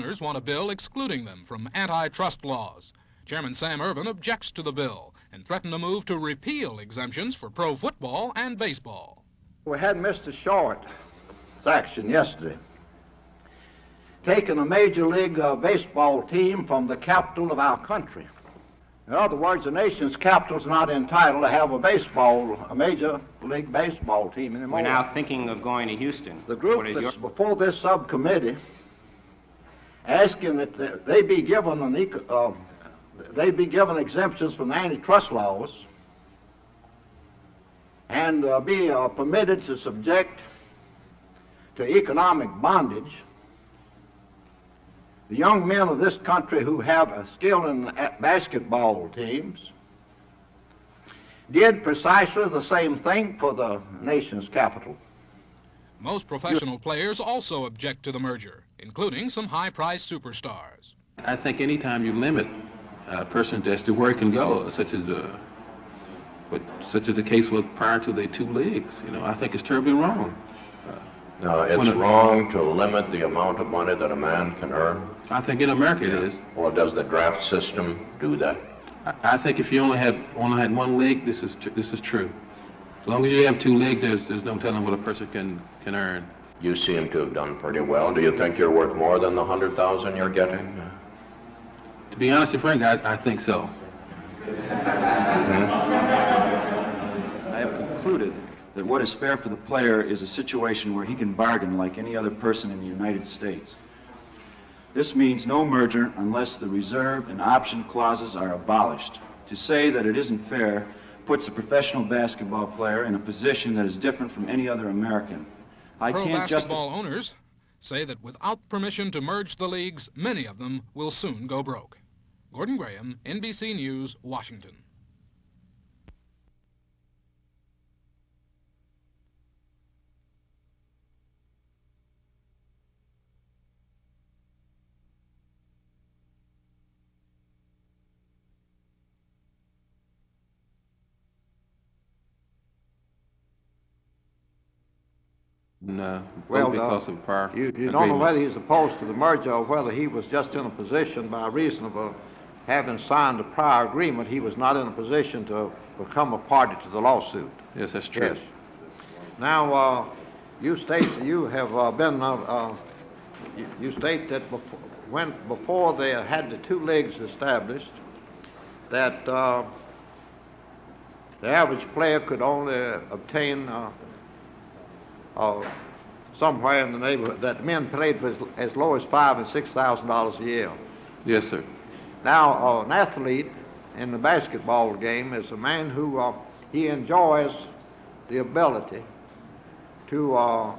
Owners want a bill excluding them from antitrust laws. Chairman Sam Ervin objects to the bill and threatened a move to repeal exemptions for pro football and baseball. We had Mr. Short's action yesterday, taking a Major League baseball team from the capital of our country. In other words, the nation's capital is not entitled to have a Major League baseball team anymore. We're now thinking of going to Houston. The group that's before this subcommittee asking that they be given exemptions from the antitrust laws and be permitted to subject to economic bondage the young men of this country who have a skill in basketball teams did precisely the same thing for the nation's capital. Most professional players also object to the merger, including some high-priced superstars. I think anytime you limit a person as to where he can go, such as the case was prior to the two leagues, I think it's terribly wrong. No, it's wrong to limit the amount of money that a man can earn. I think in America it is. Well, does the draft system do that? I think if you only had one league, this is true. As long as you have two leagues, there's no telling what a person can earn. You seem to have done pretty well. Do you think you're worth more than the $100,000 you're getting? To be honest with Frank, I think so. I have concluded that what is fair for the player is a situation where he can bargain like any other person in the United States. This means no merger unless the reserve and option clauses are abolished. To say that it isn't fair puts a professional basketball player in a position that is different from any other American. Pro basketball owners say that without permission to merge the leagues, many of them will soon go broke. Gordon Graham, NBC News, Washington. No, well, because of prior you don't know whether he's opposed to the merger or whether he was just in a position by reason of having signed a prior agreement, he was not in a position to become a party to the lawsuit. Yes, that's true. Yes. Now, you state that you have you state that before they had the two leagues established, that the average player could only obtain somewhere in the neighborhood that men played for as low as $5,000 and $6,000 a year. Yes, sir. Now, an athlete in the basketball game is a man who he enjoys the ability to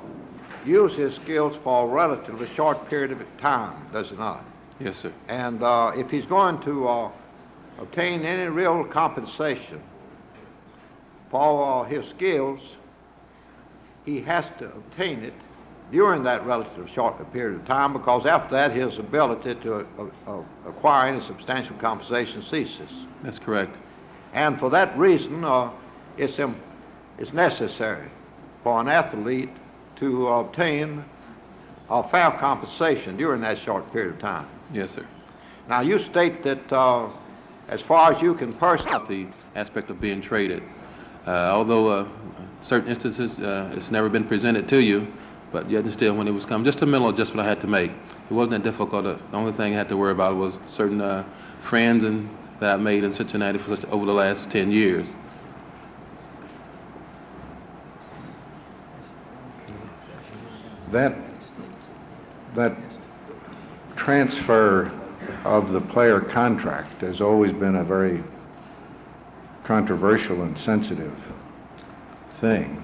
use his skills for a relatively short period of time, does he not? Yes, sir. And if he's going to obtain any real compensation for his skills, he has to obtain it during that relative short period of time, because after that his ability to acquire any substantial compensation ceases. That's correct. And for that reason, it's necessary for an athlete to obtain a fair compensation during that short period of time. Yes, sir. Now, you state that as far as you can personally... The aspect of being traded. Although certain instances it's never been presented to you, but yet and still when it was come, just a mental adjustment I had to make. It wasn't that difficult. The only thing I had to worry about was certain friends that I made in Cincinnati over the last 10 years. That transfer of the player contract has always been a very controversial and sensitive thing.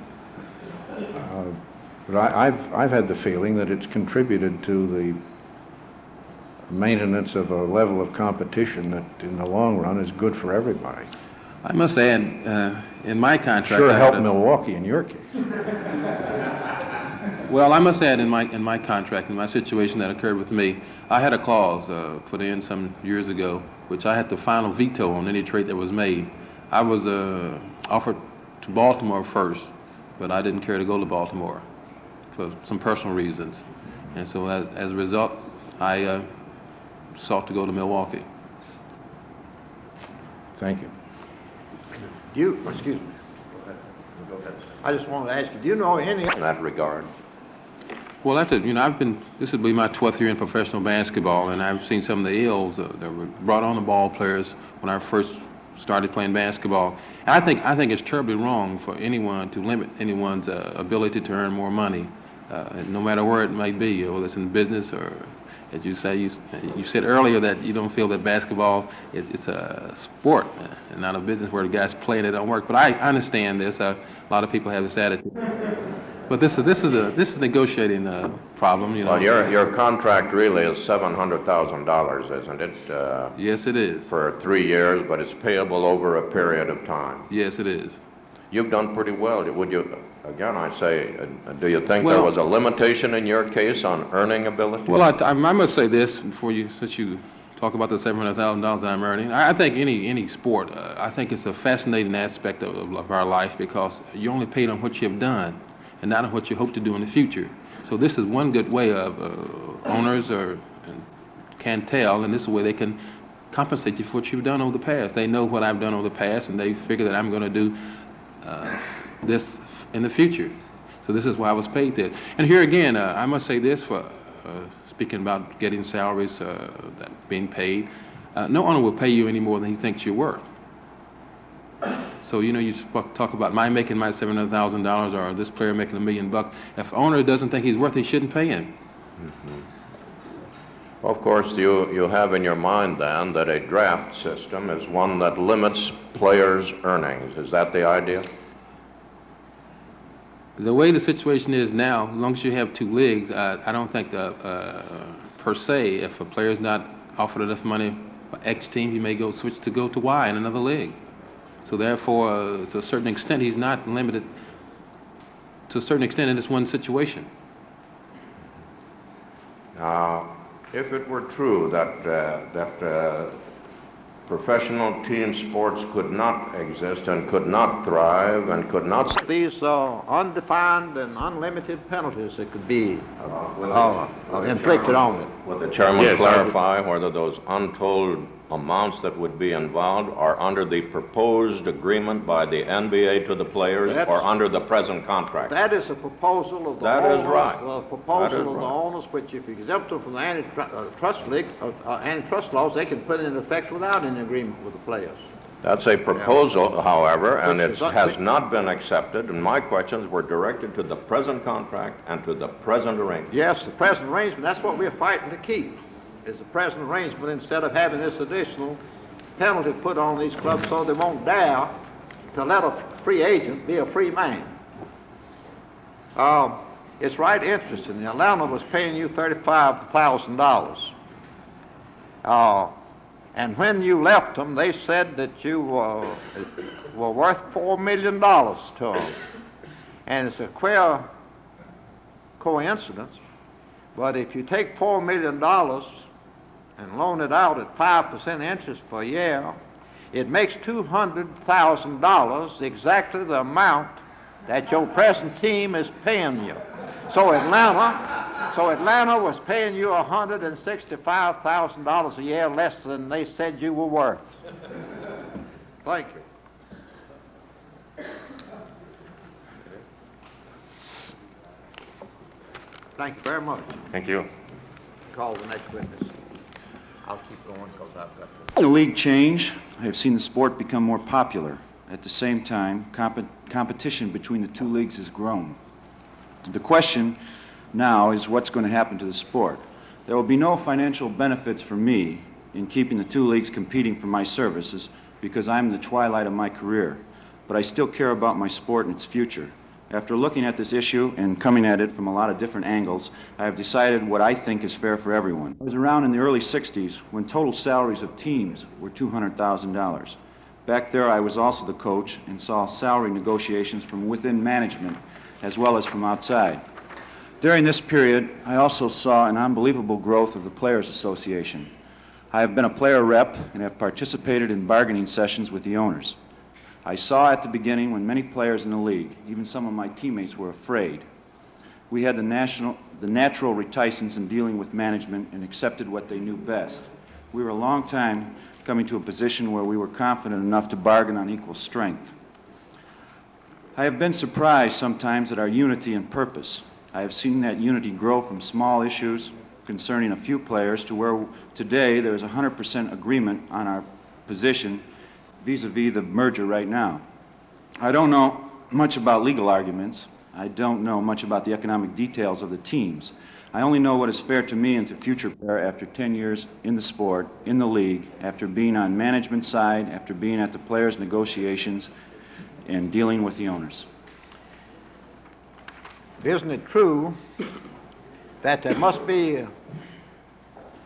But I've had the feeling that it's contributed to the maintenance of a level of competition that in the long run is good for everybody. I must add, in my contract... Sure helped Milwaukee in your case. Well, I must add in my contract, in my situation that occurred with me, I had a clause put in some years ago, which I had the final veto on any trade that was made. I was offered to Baltimore first, but I didn't care to go to Baltimore for some personal reasons. And so as a result, I sought to go to Milwaukee. Thank you. Do you, excuse me, I just wanted to ask you, do you know any In that regard, Well, this would be my 12th year in professional basketball, and I've seen some of the ills that were brought on the ball players when I first started playing basketball. And I think it's terribly wrong for anyone to limit anyone's ability to earn more money, no matter where it may be, whether it's in business or, as you say, you said earlier that you don't feel that basketball it's a sport and not a business where the guys play and it don't work. But I understand this. A lot of people have this attitude. But this is a negotiating problem, you know. well, your contract really is $700,000, isn't it? Yes, it is. For 3 years, but it's payable over a period of time. Yes, it is. You've done pretty well. Would you, again, I say, do you think there Well- was a limitation in your case on earning ability? Well, I must say this before since you talk about the $700,000 that I'm earning. I think any sport, I think it's a fascinating aspect of our life because you're only paid on what you've done and not on what you hope to do in the future. So this is one good way of owners can tell, and this is a way they can compensate you for what you've done over the past. They know what I've done over the past, and they figure that I'm going to do this in the future. So this is why I was paid this. And here again, I must say this for speaking about getting salaries that being paid. No owner will pay you any more than he thinks you're worth. So, you know, you talk about making my $700,000 or this player making $1 million. If owner doesn't think he's worth it, he shouldn't pay him. Mm-hmm. Well, of course, you have in your mind then that a draft system is one that limits players' earnings. Is that the idea? The way the situation is now, as long as you have two leagues, I don't think per se, if a player's not offered enough money by X team, he may switch to go to Y in another league. So therefore, to a certain extent, he's not limited to a certain extent in this one situation. If it were true that professional team sports could not exist and could not thrive and could not... these undefined and unlimited penalties that could be inflicted on it? Would the chairman clarify whether those untold amounts that would be involved are under the proposed agreement by the NBA to the players or under the present contract? That is a proposal of the That owners. is right. A proposal That is of the right. owners, which if you exempt them from the antitrust laws, they can put it in effect without any agreement with the players. That's a proposal, however, and Which it is has not been accepted, and my questions were directed to the present contract and to the present arrangement. Yes, the present arrangement, that's what we're fighting to keep, is the present arrangement instead of having this additional penalty put on these clubs so they won't dare to let a free agent be a free man. It's right interesting. Atlanta was paying you $35,000. And when you left them, they said that you were worth $4 million to them. And it's a queer coincidence, but if you take $4 million and loan it out at 5% interest per year, it makes $200,000 exactly the amount that your present team is paying you. So Atlanta was paying you $165,000 a year less than they said you were worth. Thank you. Thank you very much. Thank you. Call the next witness. I'll keep going because I've got to. In the league change, I have seen the sport become more popular. At the same time, competition between the two leagues has grown. The question now is what's going to happen to the sport. There will be no financial benefits for me in keeping the two leagues competing for my services because I'm in the twilight of my career, but I still care about my sport and its future. After looking at this issue and coming at it from a lot of different angles, I have decided what I think is fair for everyone. I was around in the early 60s when total salaries of teams were $200,000. Back there I was also the coach and saw salary negotiations from within management as well as from outside. During this period, I also saw an unbelievable growth of the Players Association. I have been a player rep and have participated in bargaining sessions with the owners. I saw at the beginning when many players in the league, even some of my teammates, were afraid. We had the the natural reticence in dealing with management and accepted what they knew best. We were a long time coming to a position where we were confident enough to bargain on equal strength. I have been surprised sometimes at our unity and purpose. I have seen that unity grow from small issues concerning a few players to where today there is 100% agreement on our position vis-a-vis the merger right now. I don't know much about legal arguments. I don't know much about the economic details of the teams. I only know what is fair to me and to future players after 10 years in the sport, in the league, after being on management side, after being at the players' negotiations, and dealing with the owners. Isn't it true that there must be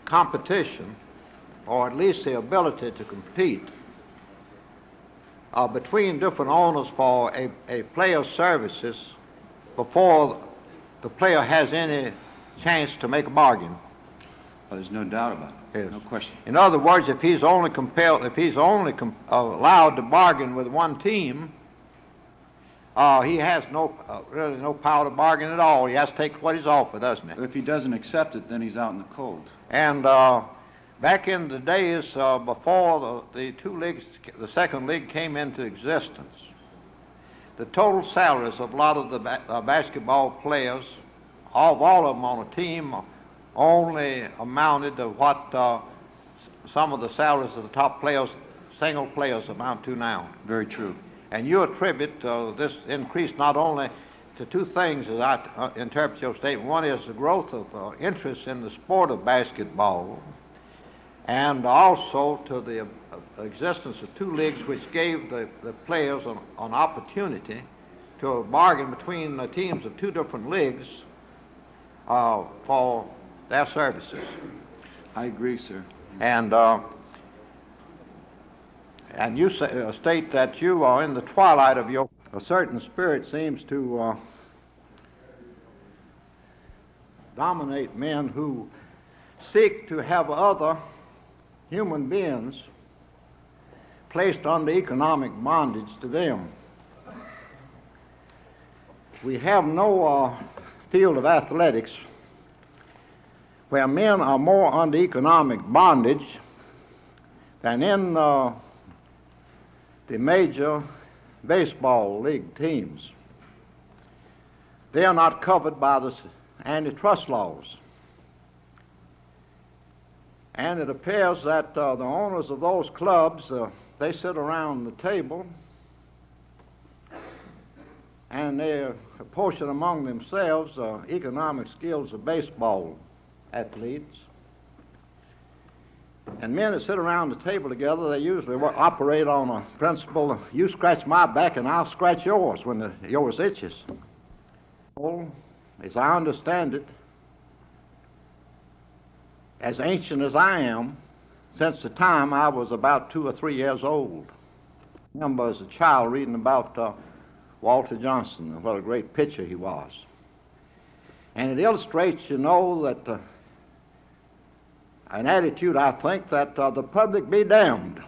competition, or at least the ability to compete, between different owners for a player's services before the player has any chance to make a bargain? Well, there's no doubt about it. Yes. No question. In other words, if he's only allowed to bargain with one team, he has really no power to bargain at all. He has to take what he's offered, doesn't he? If he doesn't accept it, then he's out in the cold. And back in the days before the two leagues, the second league came into existence, the total salaries of a lot of the basketball players, all of them on a team, only amounted to what some of the salaries of the top players, single players, amount to now. Very true. And you attribute this increase not only to two things, as I interpret your statement. One is the growth of interest in the sport of basketball, and also to the existence of two leagues which gave the players an opportunity to bargain between the teams of two different leagues for their services. I agree, sir. And you state that you are in the twilight of your... A certain spirit seems to dominate men who seek to have other human beings placed under economic bondage to them. We have no field of athletics where men are more under economic bondage than in the major baseball league teams. They are not covered by the antitrust laws. And it appears that the owners of those clubs, they sit around the table and they apportion among themselves economic skills of baseball athletes. And men that sit around the table together, they usually operate on a principle, you scratch my back and I'll scratch yours when yours itches. Well, as I understand it, as ancient as I am, since the time I was about 2 or 3 years old. I remember as a child reading about Walter Johnson and what a great pitcher he was. And it illustrates, you know, that an attitude, I think, that the public be damned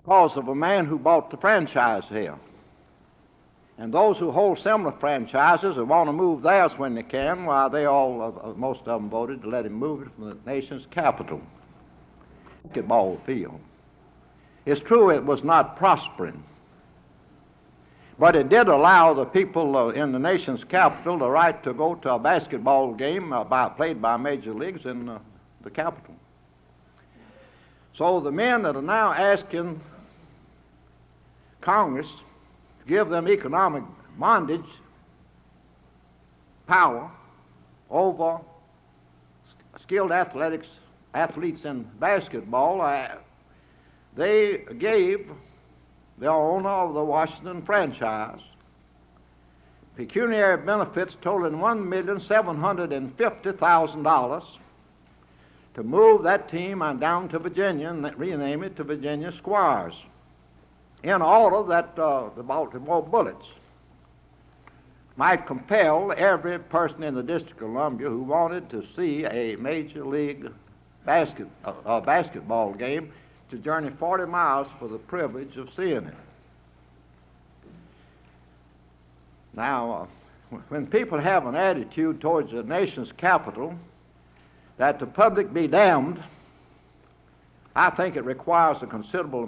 because of a man who bought the franchise here. And those who hold similar franchises and want to move theirs when they can, well, they all, most of them voted to let him move it from the nation's capital, basketball field. It's true it was not prospering, but it did allow the people in the nation's capital the right to go to a basketball game played by major leagues in the capital. So the men that are now asking Congress to give them economic bondage power over skilled athletes in basketball, they gave the owner of the Washington franchise pecuniary benefits totaling $1,750,000 to move that team on down to Virginia and rename it to Virginia Squires, in order that the Baltimore Bullets might compel every person in the District of Columbia who wanted to see a major league basketball game to journey 40 miles for the privilege of seeing it. Now, when people have an attitude towards the nation's capital that the public be damned, I think it requires a considerable